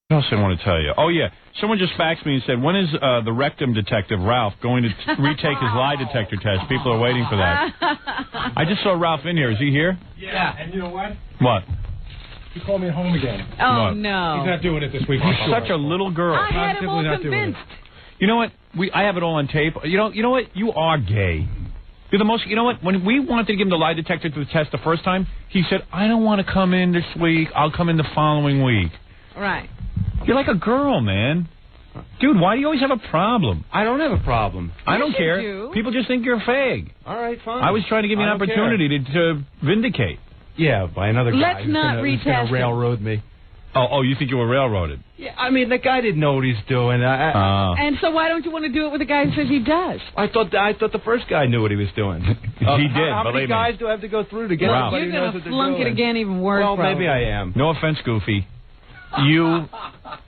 What else I want to tell you? Oh, yeah. Someone just faxed me and said, when is the Rectum detective, Ralph, going to retake his lie detector test? People are waiting for that. I just saw Ralph in here. Is he here? Yeah, and you know what? What? He called me at home again. Oh, what? no. He's not doing it this week. He's such a little girl. I had him all convinced. You know what? I have it all on tape. You know what? You are gay. You're the most. You know what? When we wanted to give him the lie detector to the test the first time, he said, I don't want to come in this week. I'll come in the following week. Right. You're like a girl, man. Dude, why do you always have a problem? I don't have a problem. I don't care. Do. People just think you're a fag. All right, fine. I was trying to give you an opportunity to vindicate. Yeah, by another guy. Let's not retest who's going to railroad me. Oh, you think you were railroaded? Yeah, I mean, the guy didn't know what he's doing. And so why don't you want to do it with a guy who says he does? I thought the first guy knew what he was doing. He did, How many believe me. guys do I have to go through to get somebody who knows what they're doing? You're going to flunk it again even worse, Well, probably. maybe I am. No offense, Goofy. You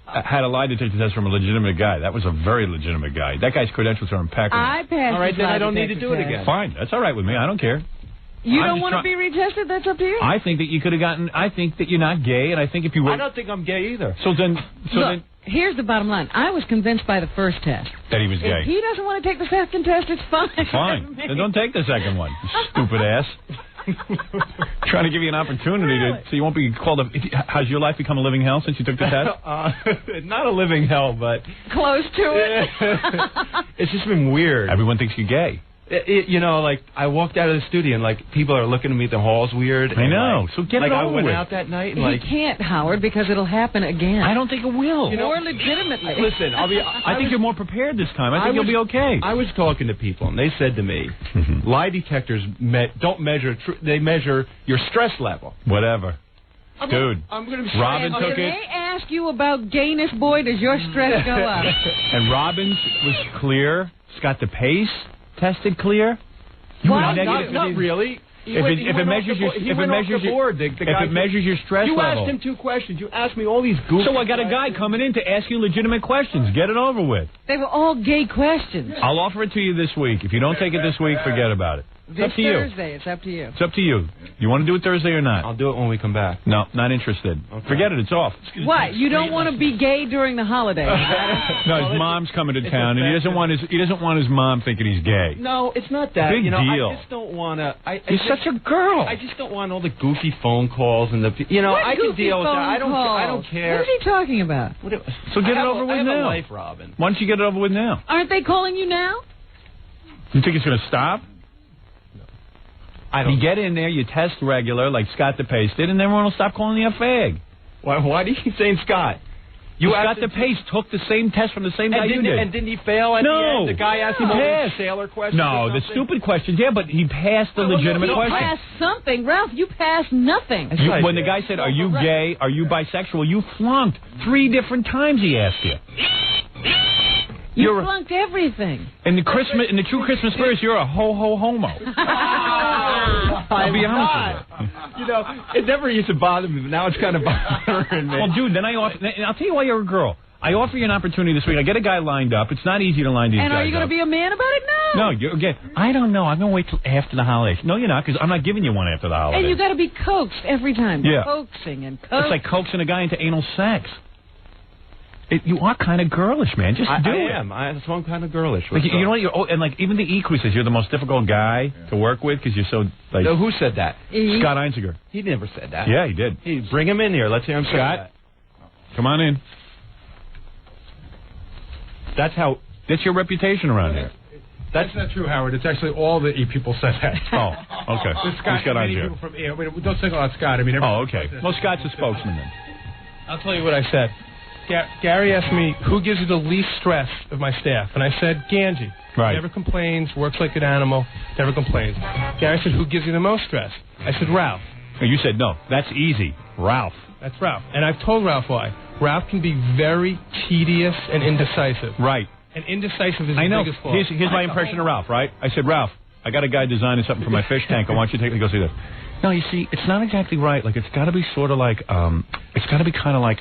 had a lie detector test from a legitimate guy. That was a very legitimate guy. That guy's credentials are impeccable. I passed. All right, then I don't need to do it again. Fine, that's all right with me. I don't care. You don't want to be retested? That's up to you. I think that you could have gotten. I think that you're not gay, and I think if you were. I don't think I'm gay either. Look, here's the bottom line. I was convinced by the first test that he was gay. If he doesn't want to take the second test, it's fine. Fine. Then don't take the second one, you stupid ass. Trying to give you an opportunity so you won't be called a... Has your life become a living hell since you took the test? Not a living hell, but... Close to it. It's just been weird. Everyone thinks you're gay. You know, like, I walked out of the studio and, like, people are looking at me at the hall's weird. I know. Like, so get it over I went with. out that night and, He can't, Howard, because it'll happen again. I don't think it will. More legitimately. Listen, I think you're more prepared this time. I think you'll be okay. I was talking to people, and they said to me, lie detectors don't measure, they measure your stress level. Whatever. Dude, Robin took it. When they ask you about gayness, boy, does your stress go up. And Robin's was clear. Scott DePace tested clear. Not really. If it measures your stress level. You asked him 2 questions. You asked me all these goofy So I got a guy coming in to ask you legitimate questions. Get it over with. They were all gay questions. I'll offer it to you this week. If you don't take it this week, forget about it. It's up to you. Thursday, it's up to you. It's up to you. You want to do it Thursday or not? I'll do it when we come back. No, not interested. Okay. Forget it. It's off. What? You don't want to be gay during the holidays? No, his mom's coming to town, and he doesn't want his mom thinking he's gay. No, it's not that. Big deal. I just don't want to. You're such a girl. I just don't want all the goofy phone calls and the. I can deal with that. I don't care. What is he talking about? So get it over with now. I have a life, Robin. Why don't you get it over with now? Aren't they calling you now? You think it's going to stop? You get in there, you test regular, like Scott DePace did, and everyone will stop calling you a fag. Why do you keep saying Scott? Scott DePace took the same test from the same guy you did. And didn't he fail at the end? The guy asked him all those sailor questions. No, the stupid questions, yeah, but he passed the legitimate question. He passed something. Ralph, you passed nothing. When the guy said, are you gay, are you bisexual, you flunked 3 different times he asked you. You flunked everything. In the true Christmas spirit, you're a ho-ho-homo. I'll be honest with you. You know, it never used to bother me, but now it's kind of bothering me. Well, dude, I'll tell you why you're a girl. I offer you an opportunity this week. I get a guy lined up. It's not easy to line these guys up. And are you going to be a man about it? No. No, I don't know. I'm going to wait till after the holidays. No, you're not, because I'm not giving you one after the holidays. And you got to be coaxed every time. Yeah. Coaxing and coaxing. It's like coaxing a guy into anal sex. You are kind of girlish, man. Just do it. I am. That's why I'm kind of girlish. Like, you know what? And like even the E-Crew says you're the most difficult guy to work with because you're so like. No, who said that? Scott Einziger. He never said that. Yeah, he did. Bring him in here. Let's hear him say that. Come on in. That's your reputation around here. That's not true, Howard. It's actually all the people said that. Oh, okay. Scott Einziger. Don't single out Scott. I mean, okay. Well, Scott's a spokesman then. I'll tell you what I said. Gary asked me, who gives you the least stress of my staff? And I said, Ganji. Right. Never complains, works like an animal, never complains. Gary said, who gives you the most stress? I said, Ralph. You said, no, that's easy. Ralph. That's Ralph. And I've told Ralph why. Ralph can be very tedious and indecisive. Right. And indecisive is his biggest flaw. Here's my impression of Ralph, right? I said, Ralph, I got a guy designing something for my fish tank. I want you to take me go see this. No, you see, it's not exactly right. Like, it's got to be sort of like, it's got to be kind of like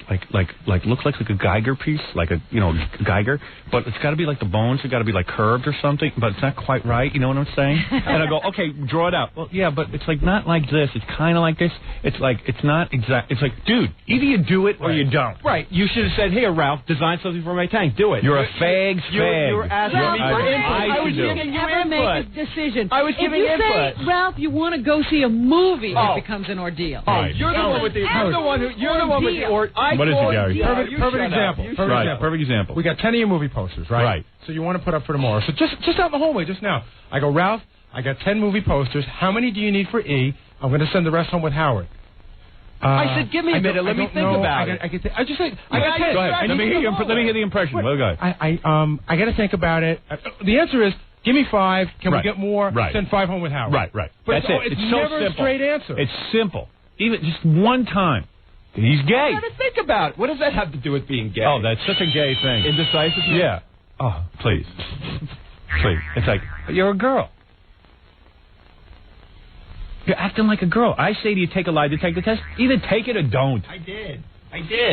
look like a Geiger piece, like a, Geiger, but it's got to be like the bones have got to be like curved or something, but it's not quite right, you know what I'm saying? And I go, okay, draw it out. Well, yeah, but it's like not like this. It's kind of like this. It's like, it's not exact. It's like, dude, either you do it or you don't. Right. You should have said, here, Ralph, design something for my tank. Do it. You're a fag's fag. You were asking me for input. I was giving you ever make a input. decision. I was giving if you input. say, Ralph, you want to go see a movie, it becomes an ordeal. Right. You're the one with the. You're the one with the. What is it, Gary? Perfect example. Right. Perfect example. We got 10 of your movie posters, right? Right. So you want to put up for tomorrow. So just out in the hallway just now, I go, Ralph, I got 10 movie posters. How many do you need for E? I'm going to send the rest home with Howard. I said, give me a minute. Let me think about it. I just said, I got 10. Go ahead. Let me hear the impression. Well, go ahead. I got to think about it. The answer is, give me 5. Can we get more? Right. Send 5 home with Howard. Right. But That's it. It's so never simple. a straight answer. It's simple. Even just one time. He's gay. I got to think about it. What does that have to do with being gay? Oh, that's such a gay thing. Indecisive? Yeah. Oh, please. Please. It's like, you're a girl. You're acting like a girl. I say to you, take a lie detector test. Either take it or don't. I did.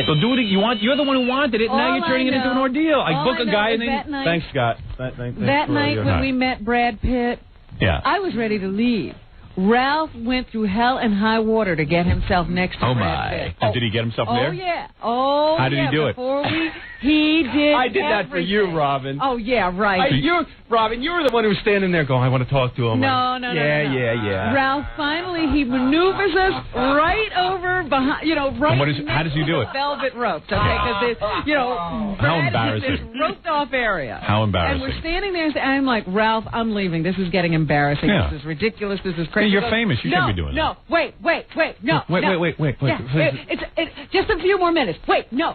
So do it. You're the one who wanted it. Now you're turning it into an ordeal. I book a guy and that then. night, Thanks, Scott. That night when we met Brad Pitt, I was ready to leave. Ralph went through hell and high water to get himself next to Brad Pitt. And did he get himself there? Oh, yeah. Oh, How did he do it? He did I did that for you, Robin. Oh, yeah, right. Robin, you were the one who was standing there going, I want to talk to him. No. Yeah. Ralph, finally, he maneuvers us right over behind, right how does he do it? the velvet ropes, okay? Because, How Brad embarrassing. is in this roped-off area. How embarrassing. And we're standing there, and I'm like, Ralph, I'm leaving. This is getting embarrassing. Yeah. This is ridiculous. This is crazy. You're famous. You shouldn't be doing that. No, wait. No. Wait. Yeah, it's just a few more minutes. Wait, no.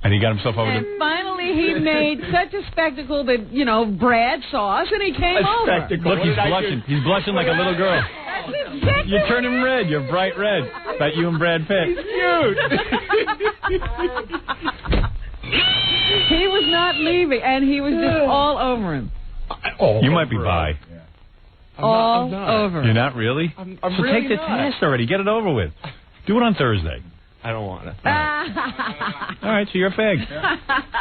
And he got himself over And the... finally, he made such a spectacle that, Brad saw us, and he came over. Spectacle. Look, he's blushing. He's blushing like a little girl. That's exactly You're turning red. You're bright red. About you and Brad Pitt. He's cute. He was not leaving, and he was just all over him. You might be bi. I'm not. Over. You're not really? I'm so really take the not. test already. Get it over with. Do it on Thursday. I don't want to. All right, so you're a fag.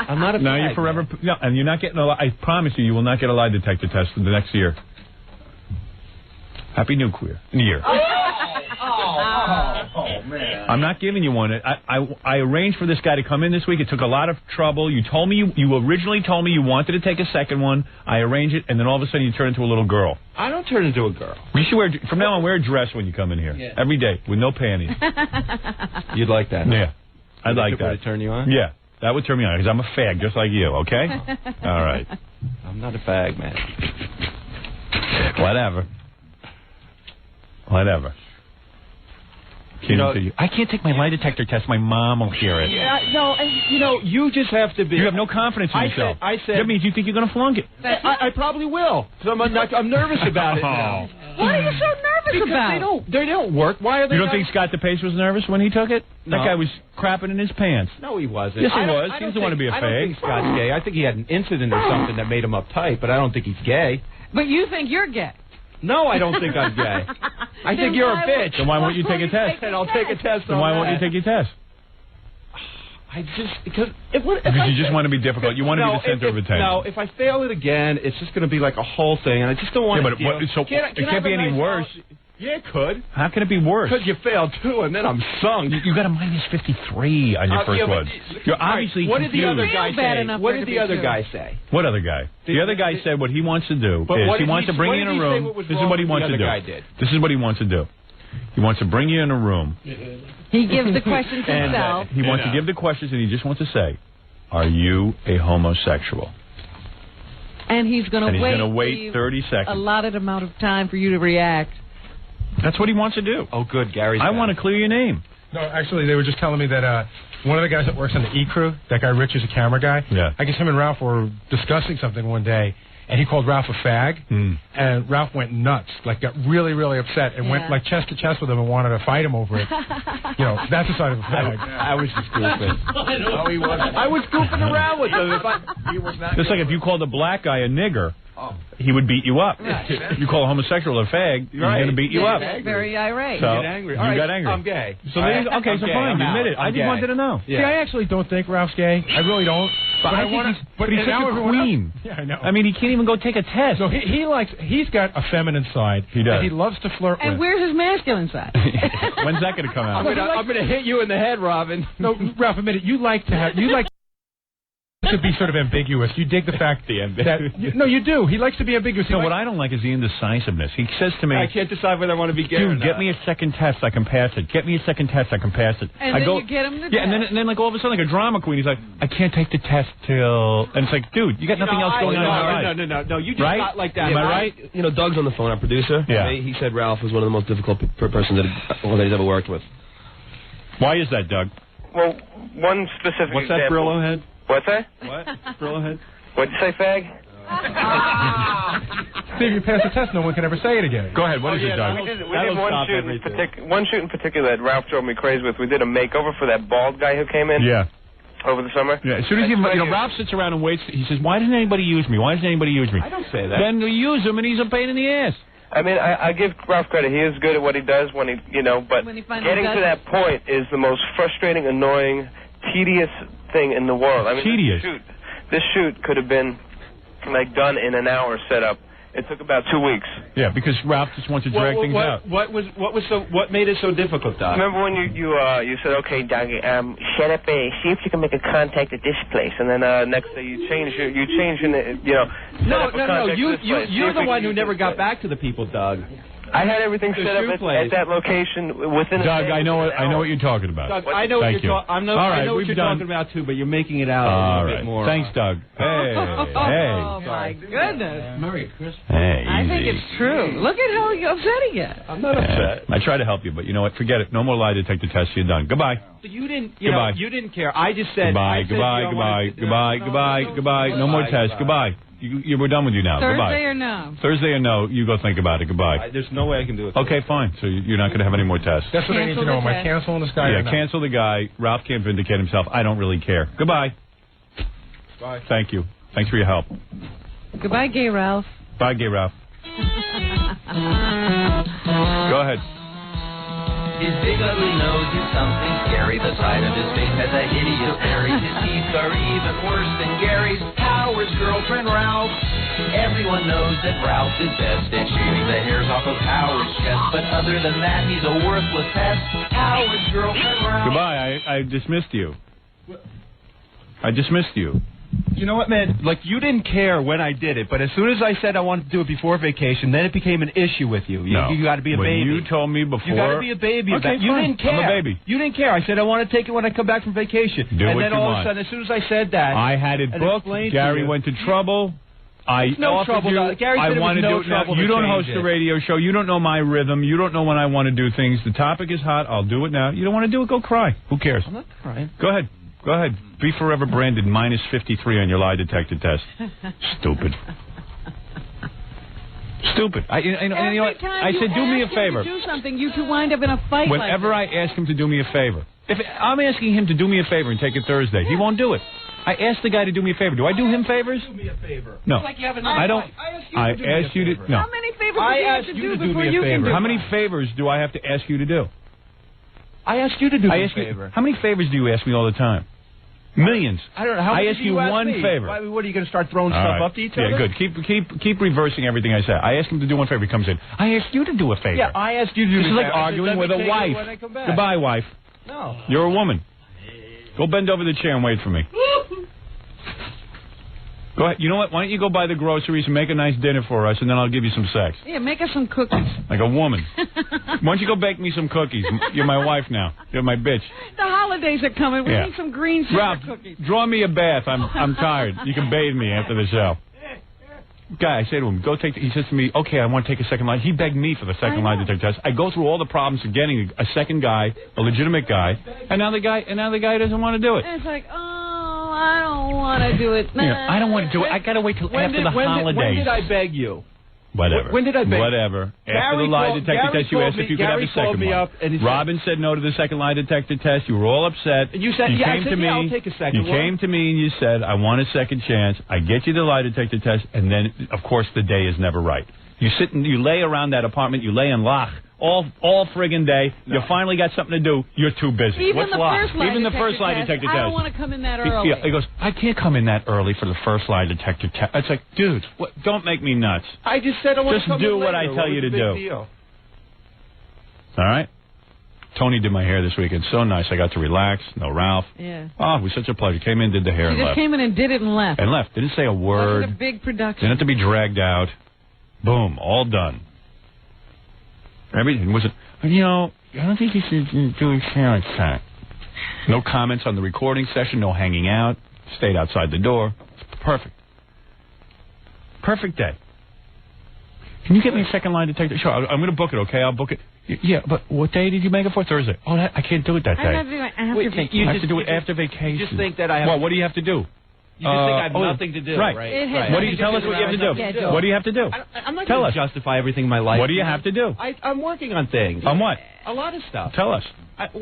I'm not a fag. Now you're forever... No, and you're not getting a... I promise you will not get a lie detector test for the next year. Happy New Year. Oh, man. I'm not giving you one. I arranged for this guy to come in this week. It took a lot of trouble. You told me you originally told me you wanted to take a second one. I arranged it, and then all of a sudden you turn into a little girl. I don't turn into a girl. You should wear from now on. Wear a dress when you come in here every day with no panties. You'd like that? Yeah, I'd like that. Would it turn you on? Yeah, that would turn me on because I'm a fag just like you. Okay. All right. I'm not a fag, man. Whatever. I can't take my lie detector test. My mom will hear it. No, you just have to be. You have no confidence in yourself. I said. That means you think you're going to flunk it. I probably will. So I'm nervous about it now. Why are you so nervous about it? They don't work. Why are they? You don't think Scott DePace was nervous when he took it? No. That guy was crapping in his pants. No, he wasn't. Yes, he was. He doesn't want to be a I don't fag. think Scott's gay. I think he had an incident or something that made him uptight, but I don't think he's gay. But you think you're gay. No, I don't think I'm gay. I think you're a bitch. Then why won't you take a test? And I'll take a test. Then why won't you take your test? Because you just want to be difficult. You want to be the center of attention. No, if I fail it again, it's just going to be like a whole thing, and I just don't want to. Yeah, but it can't be any worse. Yeah, it could. How can it be worse? Because you failed too, and then I'm sunk. You got a minus 53 on your first one. You're obviously What did the other guy say? What What did the other guy say? What other guy? The other guy said what he wants to do is he wants to bring you in a room. This is what he wants to do. This is what he wants to do. He wants to bring you in a room. He gives the questions himself. He wants to give the questions, and he just wants to say, "Are you a homosexual?" And he's going to wait 30 seconds. Allotted amount of time for you to react. That's what he wants to do. Oh, good, Gary. I want to clear your name. No, actually, they were just telling me that one of the guys that works on the E crew, that guy Rich is a camera guy. Yeah. I guess him and Ralph were discussing something one day, and he called Ralph a fag, and Ralph went nuts, like got really, really upset, and went like chest to chest with him and wanted to fight him over it. That's the side of a fag. I was just goofing. No, he wasn't. I was goofing around with him. He was not. Just like if you called a black guy a nigger, he would beat you up. Right. You call a homosexual a fag, he's going to beat you up. Very irate. So, you get angry. You got angry. I'm gay. So then, okay, so fine, you admit it. I just wanted to know. See, I actually don't think Ralph's gay. I really don't. But I think he's such a queen. Yeah, I know. I mean, he can't even go take a test. So he's got a feminine side. He does. And he loves to flirt with. And where's his masculine side? When's that going to come out? I'm going to hit you in the head, Robin. No, Ralph, admit it. You like to be sort of ambiguous. You dig the fact that no, you do. He likes to be ambiguous. No, what I don't like is the indecisiveness. He says to me, I can't decide whether I want to be gay or dude, not. get me a second test, I can pass it. Get me a second test, I can pass it. And then you get him the test. And then like all of a sudden, like a drama queen, he's like, I can't take the test till... And it's like, dude, you got nothing else going on in your life. No, you just right? not like that. Am I right? You know, Doug's on the phone, our producer. Yeah. He said Ralph was one of the most difficult person that he's ever worked with. Why is that, Doug? Well, one specific What's that, example. Brillo head? What's that? What? Brillo head? What'd you say, fag? See, if you pass the test, no one can ever say it again. Go ahead, what is it, Doug? We did one shoot in particular that Ralph drove me crazy with. We did a makeover for that bald guy who came in. Yeah. Over the summer. Yeah. As soon as Ralph sits around and waits, he says, "Why doesn't anybody use me? Why doesn't anybody use me?" I don't say that. Then we use him, and he's a pain in the ass. I mean, I give Ralph credit. He is good at what he does but getting to that point is the most frustrating, annoying, tedious thing in the world. I mean, tedious. This shoot could have been done in an hour set up. It took about 2 weeks. Yeah, because Ralph just wants to drag things out. What made it so difficult, Doc? Remember when you said, okay, Doggy, set up see if you can make a contact at this place, and then next day you change No, you're the one who never got back to the people, Doug. I had everything set up at that location within. Doug, I know what you're talking about. Doug, I know what you're talking about too, but you're making it out a little bit more. Thanks, Doug. Hey, Oh my goodness. Merry Christmas. Hey, I think it's true. Look at how upset he gets. I'm not upset. I try to help you, but you know what? Forget it. No more lie detector tests. You're done. Goodbye. You didn't. You didn't care. I just said. Goodbye. No more tests. Goodbye. We're done with you now. Thursday Goodbye. or no? Thursday or no, you go think about it. Goodbye. There's no way I can do it. Okay, fine. So you're not going to have any more tests. That's what I need to know. Am I canceling this guy or not? Cancel the guy. Ralph can't vindicate himself. I don't really care. Goodbye. Bye. Thank you. Thanks for your help. Goodbye, gay Ralph. Bye, gay Ralph. Go ahead. His big ugly nose is something scary. The side of his face has a hideous berry. His teeth are even worse than Gary's. Howard's girlfriend, Ralph. Everyone knows that Ralph is best at shaving the hairs off of Howard's chest. But other than that, he's a worthless pest. Howard's girlfriend, Ralph. Goodbye. I dismissed you. I dismissed you. You know what, man? You didn't care when I did it, but as soon as I said I wanted to do it before vacation, then it became an issue with you. You got to be a baby. When you told me before... You got to be a baby. Okay, you didn't care. I'm a baby. You didn't care. I said I want to take it when I come back from vacation. Do and what then you all want. of a sudden, as soon as I said that... I had it booked. Gary went to trouble. I offered you. Gary said I want to do it now. You don't host a radio show. You don't know my rhythm. You don't know when I want to do things. The topic is hot. I'll do it now. You don't want to do it? Go cry. Who cares? I'm not crying. Go ahead. Go ahead. Be forever branded minus 53 on your lie detector test. Stupid. Stupid. I said, do me a favor. Do something, you two wind up in a fight. Whenever I ask him to do me a favor, if I'm asking him to do me a favor and take it Thursday, he won't do it. I asked the guy to do me a favor. Do I do him favors? Do me a favor. No. Like you have a I don't. I asked you to. No. How many favors do you have to do before you can do? How many favors do I have to ask you to do? I asked you to do me a favor. How many favors do you ask me all the time? Millions. I don't know. I ask you one favor. What are you going to start throwing stuff up to each other? Yeah, good. Keep reversing everything I say. I ask him to do one favor. He comes in. I asked you to do a favor. Yeah, I asked you to do a favor. This is like arguing with a wife. Goodbye, wife. No. You're a woman. Go bend over the chair and wait for me. Go ahead. You know what? Why don't you go buy the groceries and make a nice dinner for us, and then I'll give you some sex. Yeah, make us some cookies. Like a woman. Why don't you go bake me some cookies? You're my wife now. You're my bitch. The holidays are coming. We need some green sugar cookies. Draw me a bath. I'm tired. You can bathe me after the show. Guy, I say to him, go take. He says to me, okay, I want to take a second line. He begged me for the second line detector test. I go through all the problems of getting a second guy, a legitimate guy, and now the guy doesn't want to do it. And it's like, I don't want to do it. Yeah, I don't want to do it. I got to wait till after the holidays. When did I beg you? Whatever. When did I make Whatever. After the lie detector test, you asked if you could have a second one. Robin said no to the second lie detector test. You were all upset. And you said, you I said, I'll take a second one. You came to me and you said, I want a second chance. I get you the lie detector test, and then, of course, the day is never right. You sit and you lay around that apartment. You lay in loch all friggin' day. No. You finally got something to do. You're too busy. Even the first lie detector test. I don't want to come in that early. He goes, I can't come in that early for the first lie detector test. It's like, dude, don't make me nuts. I just said I want to come in Just do what I tell you to do. Deal? All right? Tony did my hair this weekend. So nice. I got to relax. No Ralph. Yeah. Oh, it was such a pleasure. Came in, did the hair, and left. He just came in and did it and left. And left. Didn't say a word. It wasn't a big production. Didn't have to be dragged out. Boom. All done. Everything wasn't. You know, I don't think you should do a sound check. No comments on the recording session. No hanging out. Stayed outside the door. Perfect. Perfect day. Can you get me a second lie detector? Sure, I'm going to book it, okay? I'll book it. Yeah, but what day did you make it for? Thursday. Oh, I can't do it that day. I have to do it after vacation. You just think that I have... Well, what do you have to do? You just think I have nothing to do, right? What do you tell us what you have to do? What do you have to do? I'm not going to justify everything in my life. What do you have to do? I'm working on things. On what? A lot of stuff. Tell us.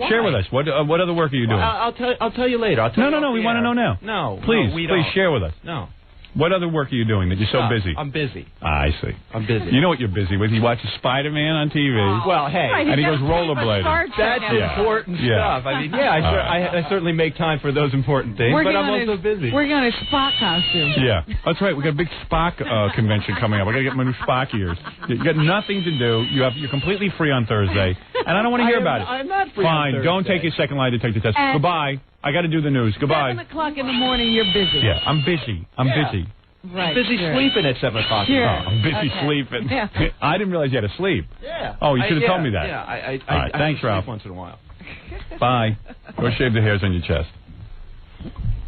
Share with us. What other work are you doing? I'll tell you later. No. We want to know now. No. Please share with us. No. What other work are you doing that you're so busy? I'm busy. I see. I'm busy. You know what you're busy with? He watches Spider-Man on TV. Well, hey. And he goes rollerblading. That's important stuff. I mean, I certainly make time for those important things, but I'm also busy. We're going to Spock costume. Yeah, that's right. We got a big Spock convention coming up. I got to get my new Spock ears. You got nothing to do. You're completely free on Thursday, and I don't want to hear about it. I'm not free on Thursday. Fine, don't take your second lie detector test. Goodbye. I got to do the news. Goodbye. 7 o'clock in the morning, you're busy. Yeah, I'm busy. I'm busy. Right. Busy sleeping at 7 o'clock. Sure. I'm busy sleeping. Yeah. I didn't realize you had to sleep. Yeah. Oh, you should have told me that. Yeah, All right, thanks, Ralph. Once in a while. Bye. Go shave the hairs on your chest.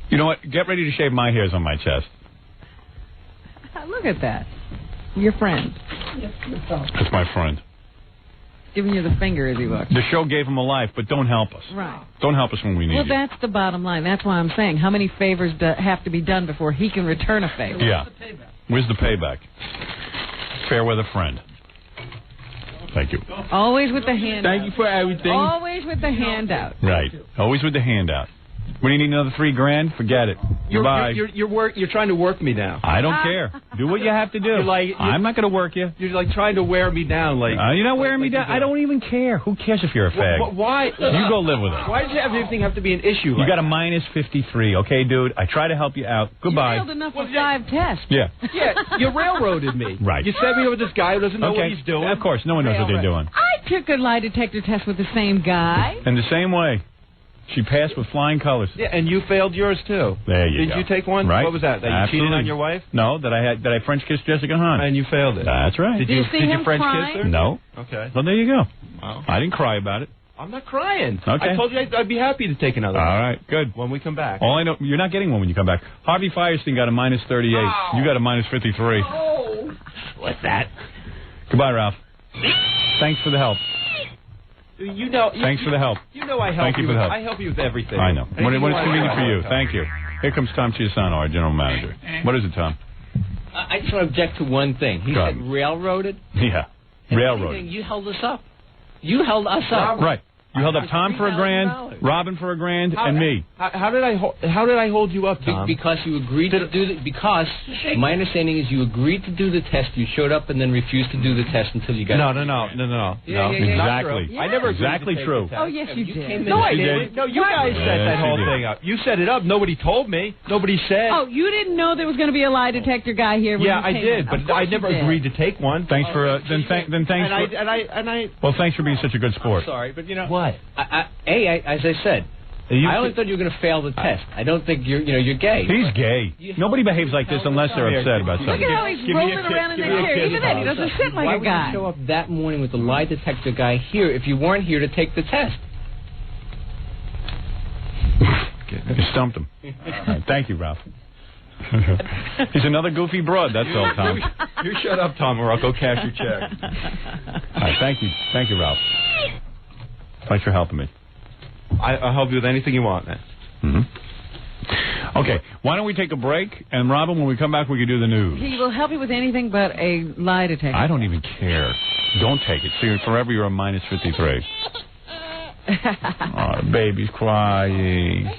You know what? Get ready to shave my hairs on my chest. Look at that. Your friend. That's my friend. Giving you the finger as he looks. The show gave him a life, but don't help us. Right. Don't help us when we need you. you. Well, that's the bottom line. That's why I'm saying how many favors have to be done before he can return a favor. Yeah. Where's the payback? Fair weather friend. Thank you. Always with the handout. Thank you for everything. Always with the handout. Right. Always with the handout. When you need another $3,000, forget it. Goodbye. You're trying to work me now. I don't care. Do what you have to do. I'm not going to work you. You're like trying to wear me down. You're not wearing me down. I don't even care. Who cares if you're a fag? Why? You go live with it. Why does everything have to be an issue? You got a minus 53, okay, dude? I try to help you out. Goodbye. You failed enough for 5 tests. Yeah. Yeah, you railroaded me. Right. You sent me over this guy who doesn't know what he's doing. Of course, no one knows what they're doing. I took a lie detector test with the same guy. In the same way. She passed with flying colors. Yeah, and you failed yours too. There you go. Did you take one? Right. What was that? That you cheated on your wife? No, that I French kissed Jessica Hahn. And you failed it. That's right. Did you French kiss her? No. Okay. Well, there you go. Wow. I didn't cry about it. I'm not crying. Okay. I told you I'd be happy to take another one. All right, good. When we come back. All I know, you're not getting one when you come back. Harvey Firestein got a minus 38. Oh. You got a minus 53. Oh. What's that? Goodbye, Ralph. Thanks for the help. You know. Thanks for the help. You know I help Thank you for the help. I help you with everything. I know. When it's convenient for you. Thank you. Here comes Tom Chiasano, our general manager. What is it, Tom? I just want to object to one thing. He said railroaded. Yeah. Railroaded. You held us up. You held us up. Right. You held up Tom for $1,000, Robin for $1,000, and me. How did I hold you up, Tom? Because you agreed to do the. Because my understanding is you agreed to do the test. You showed up and then refused to do the test until you got. No. Exactly. I never exactly true. Oh yes, you did. No, I didn't. No, you guys set that whole thing up. You set it up. Nobody told me. Nobody said. Oh, you didn't know there was going to be a lie detector guy here. When yeah, I did, but I never agreed to take one. Thanks for thanks. Well, thanks for being such a good sport. I'm sorry, but you know what? As I said, I only thought you were going to fail the test. I don't think you're gay. He's gay. Nobody behaves like this unless they're upset about something. Look at how he's rolling around in the chair. Even then, he doesn't sit like a guy. Why would you show up that morning with the lie detector guy here if you weren't here to take the test? You stumped him. Right, thank you, Ralph. He's another goofy broad, that's all, Tom. You shut up, Tom, or I'll go cash your check. All right, thank you, Ralph. Thanks for helping me. I'll help you with anything you want, man. Okay, why don't we take a break, and Robin, when we come back, we can do the news. He will help you with anything but a lie detector. I don't even care. Don't take it. See, forever you're a minus 53. Oh, the baby's crying.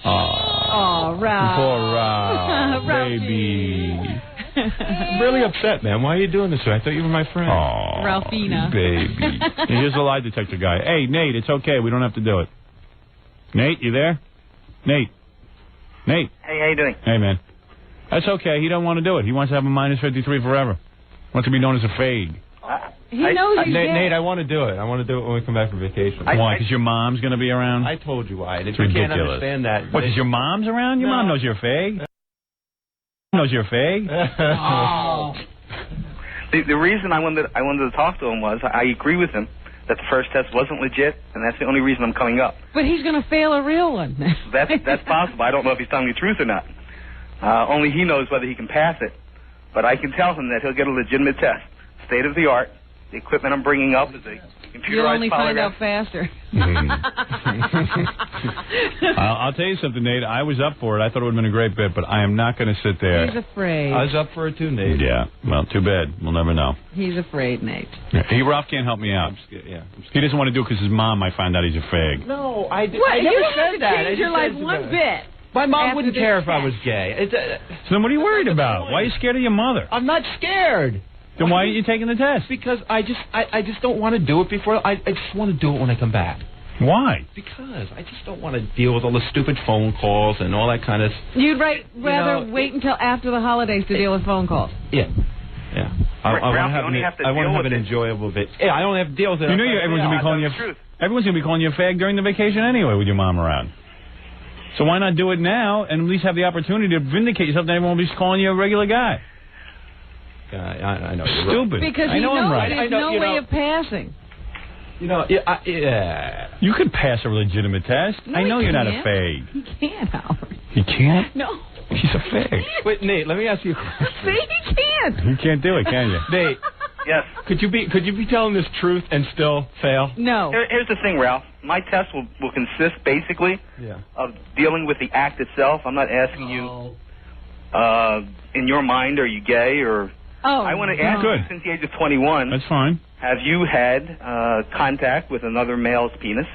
Oh, Ralph. Poor Ralph. Baby. I'm really upset, man. Why are you doing this? I thought you were my friend. Oh, Ralphina. Baby. Here's the lie detector guy. Hey, Nate, it's okay. We don't have to do it. Nate, you there? Nate. Nate. Hey, how you doing? Hey, man. That's okay. He don't want to do it. He wants to have a minus 53 forever. Wants to be known as a fag. He knows he's dead. Nate, I want to do it. I want to do it when we come back from vacation. Why? Because your mom's going to be around? I told you why. It's you ridiculous. Can't understand that. What, because your mom's around? Your mom knows you're a fag? Knows you're a fag? Oh. The reason I wanted to talk to him was I agree with him that the first test wasn't legit, and that's the only reason I'm coming up. But he's going to fail a real one. That's possible. I don't know if he's telling me the truth or not. Only he knows whether he can pass it. But I can tell him that he'll get a legitimate test. State of the art. The equipment I'm bringing up is a computerized You'll only polygraph. find out faster. I'll tell you something, Nate. I was up for it. I thought it would have been a great bit, but I am not going to sit there. He's afraid. I was up for it too, Nate. Yeah. Well, too bad. We'll never know. He's afraid, Nate. Ralph can't help me out. He doesn't want to do it because his mom might find out he's a fag. No, I What? never You don't said have to that. change your life one bit. My mom after wouldn't this care if I test. was gay. So then what are you worried about? Why are you scared of your mother? I'm not scared. Then why aren't you taking the test? Because I just don't want to do it before. I just want to do it when I come back. Why? Because I just don't want to deal with all the stupid phone calls and all that kind of. You'd rather wait until after the holidays to deal with phone calls. Yeah. I want to have an enjoyable bit. Yeah, I don't have to deal with it. You know, everyone's gonna be calling you. Everyone's gonna be calling you a fag during the vacation anyway, with your mom around. So why not do it now and at least have the opportunity to vindicate yourself? Then everyone will be calling you a regular guy. I know. You're stupid. Right. Because I know I'm right. There's no way of passing. You could pass a legitimate test. No, I know you're not a can't. fag. He can't, Howard. He can't? No. He's a fag. Wait, Nate, let me ask you a question. See, he can't. You can't do it, can you? Nate. Yes. Could you be telling this truth and still fail? No. Here's the thing, Ralph. My test will consist basically of dealing with the act itself. I'm not asking you, in your mind, are you gay or... Oh, I want to ask you, since the age of 21... That's fine. Have you had contact with another male's penis?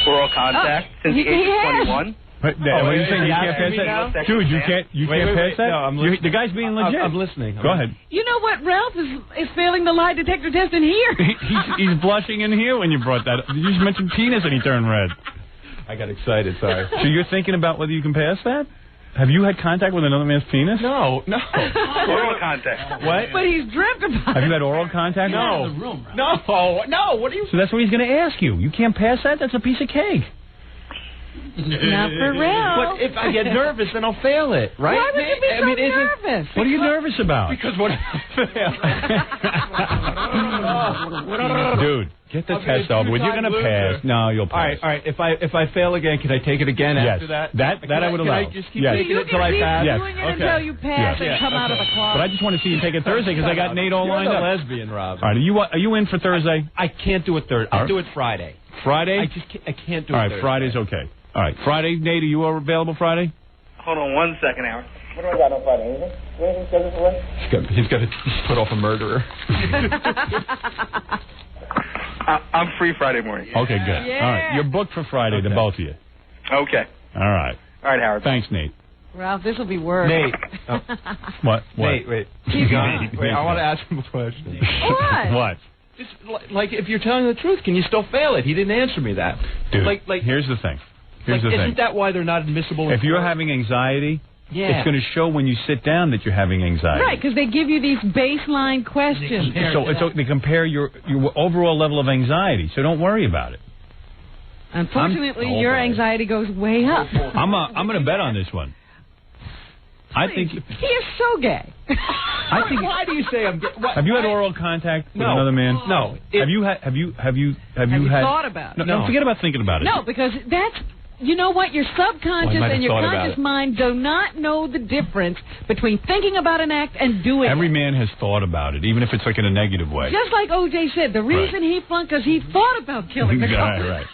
Oral contact since the age of 21? What are you saying? You can't pass that? Dude, you can't pass that? No, I'm listening. The guy's being legit. I'm listening. Go ahead. You know what? Ralph is failing the lie detector test in here. He's blushing in here when you brought that up. You just mentioned penis and he turned red. I got excited, sorry. So you're thinking about whether you can pass that? Have you had contact with another man's penis? No. Oral contact. What? But he's dreamt about it. Have you had oral contact? No. No. What are you... So that's what he's going to ask you. You can't pass that? That's a piece of cake. Not for Ralph. But if I get nervous, then I'll fail it, right? Why would you be so nervous? What are you nervous about? Because what if I fail? Dude, get the test over with. You're going to pass. No, you'll pass. All right. If I fail again, can I take it again after that? That I would allow. Can I just keep taking it until I pass? Yes. Doing it until you pass and come out of the closet. But I just want to see you take it Thursday because I got Nate all lined up. You're a lesbian, Rob. All right, are you in for Thursday? I can't do it Thursday. I'll do it Friday. Friday? I can't do it. All right, Thursday. Friday's okay. All right, Friday, Nate, are you available Friday? Hold on 1 second, Howard. What do I got on Friday? Anything scheduled for Friday? He's got to put off a murderer. I'm free Friday morning. Okay, good. Yeah. All right, you're booked for Friday, the both of you. Okay. All right. All right, Howard. Thanks, Nate. Ralph, this will be worse. Nate. What? Wait. Keep going. Wait, I want to ask him a question. What? What? Just like if you're telling the truth, can you still fail it? He didn't answer me that. Dude, like here's the thing. Isn't that why they're not admissible? If you're having anxiety, it's going to show when you sit down that you're having anxiety. Right, because they give you these baseline questions. So they compare your overall level of anxiety. So don't worry about it. Unfortunately, your anxiety goes way up. I'm going to bet on this one. I think he is so gay. Why do you say I'm gay? Have you had oral contact with another man? No. Have you thought about it? No, forget about thinking about it. No, because that's, you know what, your subconscious and your conscious mind do not know the difference between thinking about an act and doing Every it. man has thought about it, even if it's like in a negative way. Just like O.J. said, the reason he flunked because he thought about killing the couple. Right.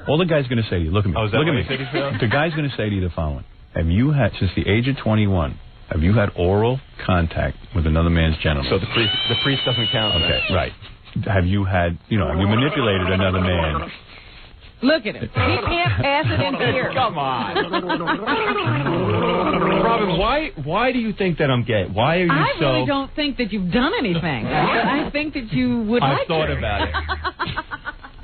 All the guy's going to say to you, look at me. Oh, is that look what at he me. said? The guy's going to say to you the following. Have you had, since the age of 21, have you had oral contact with another man's genital? So the priest doesn't count. Okay, right. Have you had, have you manipulated another man? Look at him. He can't pass it in here. Come on. Robin, why do you think that I'm gay? Why are you I really don't think that you've done anything. I think that you would like to. I've thought about it.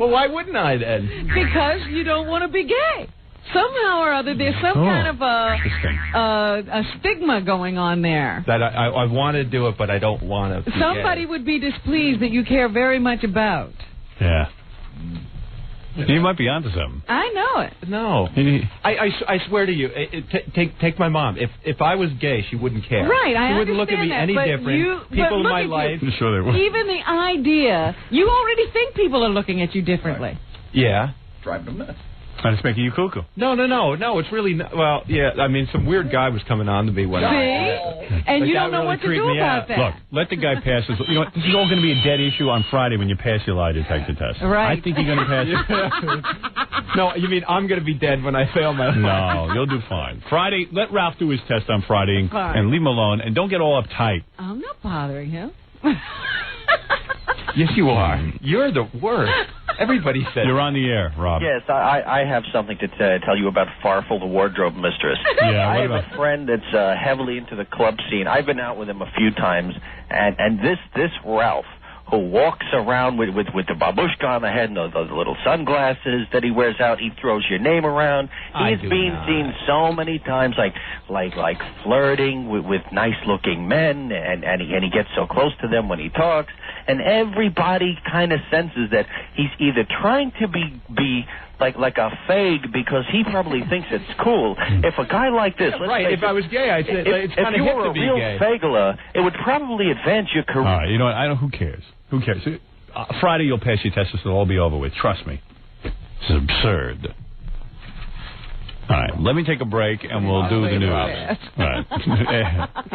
Well, why wouldn't I then? Because you don't want to be gay. Somehow or other, there's some kind of a stigma going on there. That I want to do it, but I don't want to. Somebody would be displeased that you care very much about. Yeah. You might be onto something. I know it. No. I swear to you, take my mom. If I was gay, she wouldn't care. Right, she wouldn't look at me any different. People in my life. Sure they would. Even the idea, you already think people are looking at you differently. Right. Yeah. Driving them nuts. And it's making you cuckoo. No, it's really not. Well, yeah, I mean, some weird guy was coming on to me when and you don't know what to do about that. Look, let the guy pass this. You know what? This is all going to be a dead issue on Friday when you pass your lie detector test. Right. I think you're going to pass it. No, you mean I'm going to be dead when I fail my No, you'll do fine. Friday, let Ralph do his test on Friday and leave him alone. And don't get all uptight. I'm not bothering him. Yes, you are. You're the worst. Everybody said you're on the air, Rob. Yes, I have something to tell you about Farfel, the wardrobe mistress. Yeah, I have a friend that's heavily into the club scene. I've been out with him a few times, and this Ralph, who walks around with the babushka on the head and the little sunglasses that he wears out, he throws your name around. He's been seen so many times, like flirting with nice-looking men, and he gets so close to them when he talks. And everybody kind of senses that he's either trying to be like a fag because he probably thinks it's cool. If a guy like this, if I was gay, I'd say it's kind of hip to be gay. If you were a real fagula, it would probably advance your career. All right, you know what? Who cares? Who cares? Friday you'll pass your test. This will all be over with. Trust me. It's absurd. All right, let me take a break and we'll do the news. All right.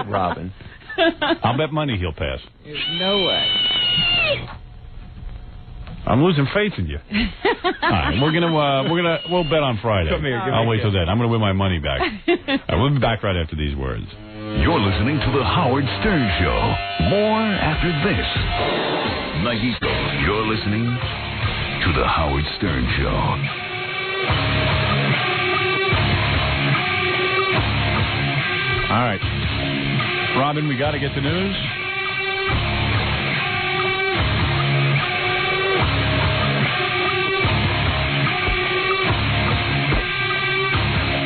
Robin. I'll bet money he'll pass. There's no way. I'm losing faith in you. All right, we'll bet on Friday. Come here, I'll wait till then. I'm going to win my money back. All right, we'll be back right after these words. You're listening to the Howard Stern Show. More after this. Nike, you're listening to the Howard Stern Show. All right. Robin, we got to get the news.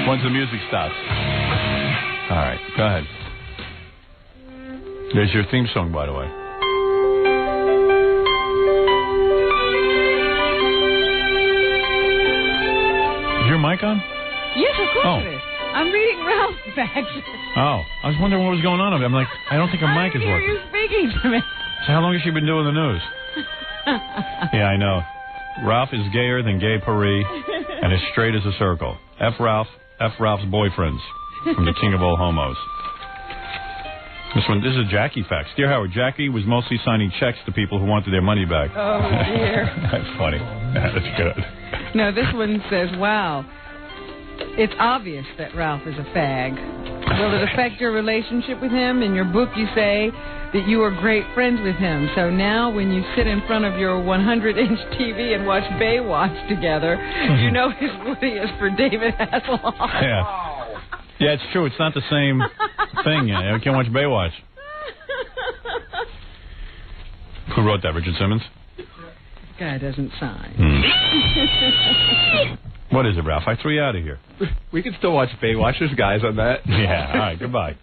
Once the music stops. All right, go ahead. There's your theme song, by the way. Is your mic on? Yes, of course it is. I'm reading Ralph's back. Oh, I was wondering what was going on. I'm like, I don't think her mic is working. You're speaking to me. So how long has she been doing the news? Yeah, I know. Ralph is gayer than Gay Paris and as straight as a circle. F. Ralph's boyfriends from the King of All Homos. This is a Jackie fax. Dear Howard, Jackie was mostly signing checks to people who wanted their money back. Oh, dear. That's funny. That's good. No, this one says, wow, it's obvious that Ralph is a fag. Will it affect your relationship with him? In your book, you say that you are great friends with him. So now when you sit in front of your 100-inch TV and watch Baywatch together, you know his Woody is for David Hasselhoff. Yeah, it's true. It's not the same thing. I can't watch Baywatch. Who wrote that? Richard Simmons? This guy doesn't sign. What is it, Ralph? I threw you out of here. We can still watch Baywatch. There's guys on that. Yeah. All right. Goodbye.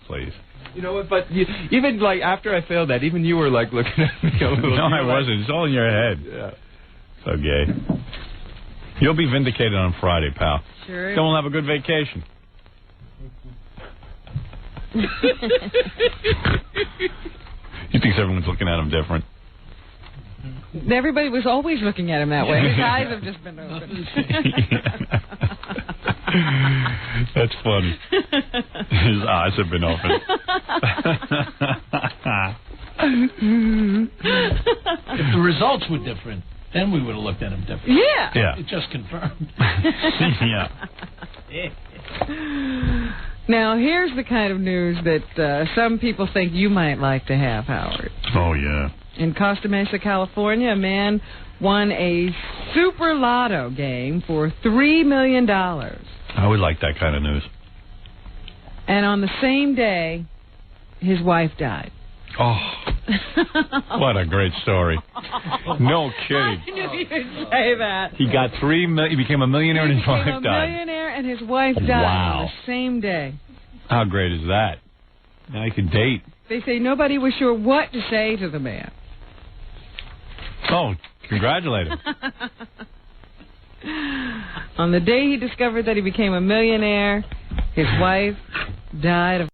Please. You know what? But even like after I failed that, even you were like looking at me a little. No, I wasn't. It's all in your head. Yeah. So gay. You'll be vindicated on Friday, pal. Sure. Then we'll have a good vacation. He thinks everyone's looking at him different. Everybody was always looking at him that way. His eyes have just been open. That's funny. His eyes have been open. If the results were different. then we would have looked at him differently. Yeah. It just confirmed. Yeah. Now, here's the kind of news that some people think you might like to have, Howard. Oh, yeah. In Costa Mesa, California, a man won a super lotto game for $3 million. I would like that kind of news. And on the same day, his wife died. Oh, what a great story. No kidding. I knew you'd say that. He got he became a millionaire and his wife died. He became a millionaire and his wife died on the same day. How great is that? Now you can date. They say nobody was sure what to say to the man. Oh, congratulate him. On the day he discovered that he became a millionaire, his wife died of